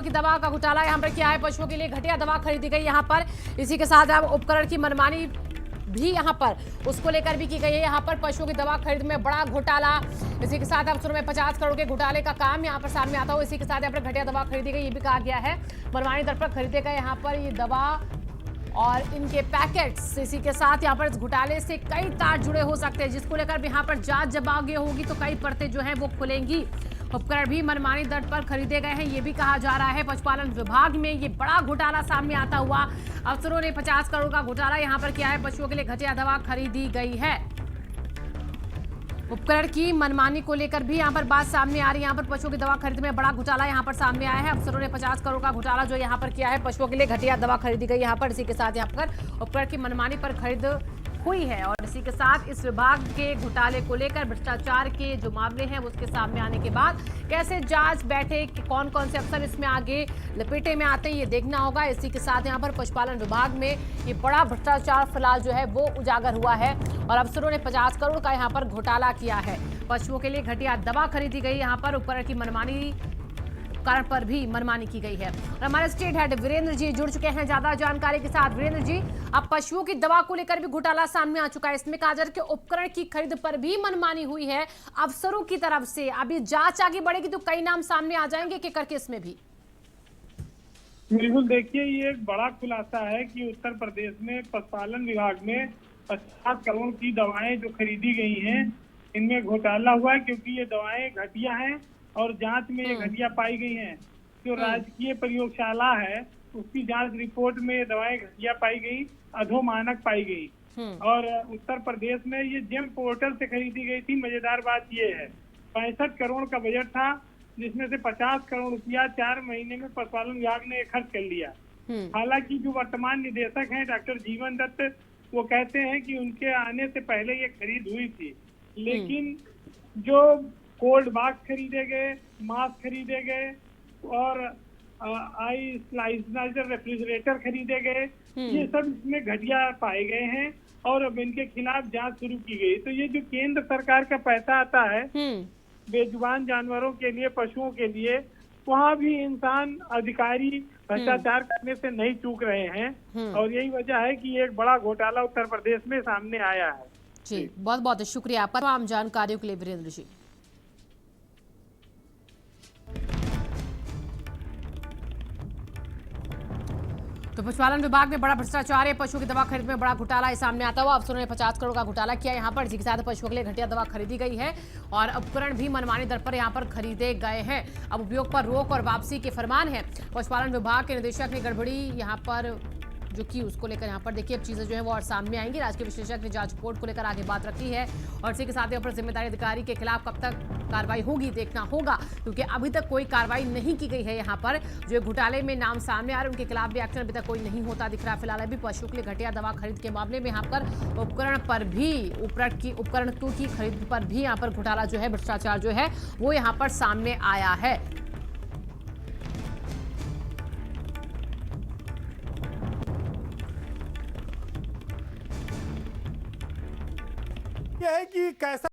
की दवा का घोटाला यहाँ पर किया है। पशुओं के लिए घटिया दवा खरीदी गई यहाँ पर। इसी के साथ अब उपकरण की मनमानी भी यहाँ पर उसको लेकर भी की गई है। यहाँ पर पशुओं की दवा खरीद में बड़ा घोटाला। इसी के साथ अब शुरू में 50 करोड़ के घोटाले का काम यहाँ पर सामने आता हो। इसी के साथ यहाँ पर घटिया दवा खरीदी गई, ये भी कहा गया है। मनमानी दर पर खरीदे गए यहाँ पर ये दवा और इनके पैकेट्स। इसी के साथ यहाँ पर इस घोटाले से कई तार जुड़े हो सकते हैं, जिसको लेकर भी यहाँ पर जांच जब आगे होगी तो कई परतें जो है वो खुलेंगी। उपकरण भी मनमानी दर पर खरीदे गए हैं, ये भी कहा जा रहा है। पशुपालन विभाग में ये बड़ा घोटाला सामने आता हुआ। अफसरों ने 50 करोड़ का घोटाला यहाँ पर किया है। पशुओं के लिए घटिया दवा खरीदी गई है। उपकरण की मनमानी को लेकर भी यहाँ पर बात सामने आ रही है। यहाँ पर पशुओं की दवा खरीद में बड़ा घोटाला यहाँ पर सामने आया है। अफसरों ने 50 करोड़ का घोटाला जो यहाँ पर किया है, पशुओं के लिए घटिया दवा खरीदी गई यहाँ पर। इसी के साथ यहाँ पर उपकरण की मनमानी पर खरीद हुई है। और इसी के साथ इस विभाग के घोटाले को लेकर भ्रष्टाचार के जो मामले हैं उसके सामने आने के बाद कैसे जांच बैठे कि कौन कौन से अफसर इसमें आगे लपेटे में आते हैं, ये देखना होगा। इसी के साथ यहाँ पर पशुपालन विभाग में ये बड़ा भ्रष्टाचार फिलहाल जो है वो उजागर हुआ है और अफसरों ने 50 करोड़ का यहाँ पर घोटाला किया है। पशुओं के लिए घटिया दवा खरीदी गई यहाँ पर। उपकरण की मनमानी कारण पर भी मनमानी की गई है। और हमारे स्टेट हेड वीरेंद्र जी जुड़ चुके हैं ज्यादा जानकारी के साथ। वीरेंद्र जी, अब पशुओं की दवा को लेकर भी घोटाला सामने आ चुका है। इसमें कहा जा रहा है कि उपकरण की खरीद पर भी मनमानी हुई है अफसरों की तरफ से। अभी जांच आगे बढ़ेगी तो कई नाम सामने आ जाएंगे कि करके इसमें भी। बिल्कुल, देखिए ये एक बड़ा खुलासा है कि उत्तर प्रदेश में पशुपालन विभाग में 50 करोड़ की दवाएं जो खरीदी गई हैं, इनमें घोटाला हुआ है क्योंकि ये दवाएं घटिया हैं और जांच में ये घटिया पाई गई हैं। जो राजकीय प्रयोगशाला है उसकी जांच रिपोर्ट में ये दवाएं घटिया पाई गई, अधोमानक पाई गई। और उत्तर प्रदेश में ये जेम पोर्टल से खरीदी गई थी। मजेदार बात ये है 65 करोड़ का बजट था, जिसमें से 50 करोड़ रुपया 4 महीने में पशुपालन विभाग ने खर्च कर लिया। हालांकि जो वर्तमान निदेशक हैं डॉक्टर जीवन दत्त, वो कहते हैं कि उनके आने से पहले ये खरीद हुई थी, लेकिन जो कोल्ड बॉक्स खरीदे गए, मास्क खरीदे गए और आई स्लाइजर रेफ्रिजरेटर खरीदे गए, ये सब इसमें घटिया पाए गए हैं और अब इनके खिलाफ जांच शुरू की गई। तो ये जो केंद्र सरकार का पैसा आता है बेजुबान जानवरों के लिए, पशुओं के लिए, वहाँ भी इंसान अधिकारी भ्रष्टाचार करने से नहीं चूक रहे हैं। और यही वजह है कि एक बड़ा घोटाला उत्तर प्रदेश में सामने आया है। जी, बहुत बहुत शुक्रिया आपका तमाम जानकारियों के लिए वीरेंद्र जी। तो पशुपालन विभाग में बड़ा भ्रष्टाचार है। पशुओं की दवा खरीद में बड़ा घोटाला सामने आता हुआ। अफसरों ने 50 करोड़ का घोटाला किया यहाँ पर। इसी के साथ पशुओं के लिए घटिया दवा खरीदी गई है और उपकरण भी मनमानी दर पर यहाँ पर खरीदे गए हैं। अब उपयोग पर रोक और वापसी के फरमान है। पशुपालन विभाग के निदेशक ने गड़बड़ी यहाँ पर जो की उसको लेकर यहाँ पर देखिए अब चीजें जो है वो और सामने आएंगी। राजकीय विशेषज्ञ ने जांच रिपोर्ट को लेकर आगे बात रखी है और इसी के साथ यहाँ पर जिम्मेदारी अधिकारी के खिलाफ कब तक कार्रवाई होगी देखना होगा, क्योंकि अभी तक कोई कार्रवाई नहीं की गई है। यहाँ पर जो घोटाले में नाम सामने आ रहे हैं उनके खिलाफ भी एक्शन अभी तक कोई नहीं होता दिख रहा। फिलहाल अभी पशुओं के लिए घटिया दवा खरीद के मामले में यहाँ पर उपकरण पर भी उपकरण की खरीद पर भी यहाँ पर घोटाला जो है, भ्रष्टाचार जो है वो यहाँ पर सामने आया है। यह है कि कैसा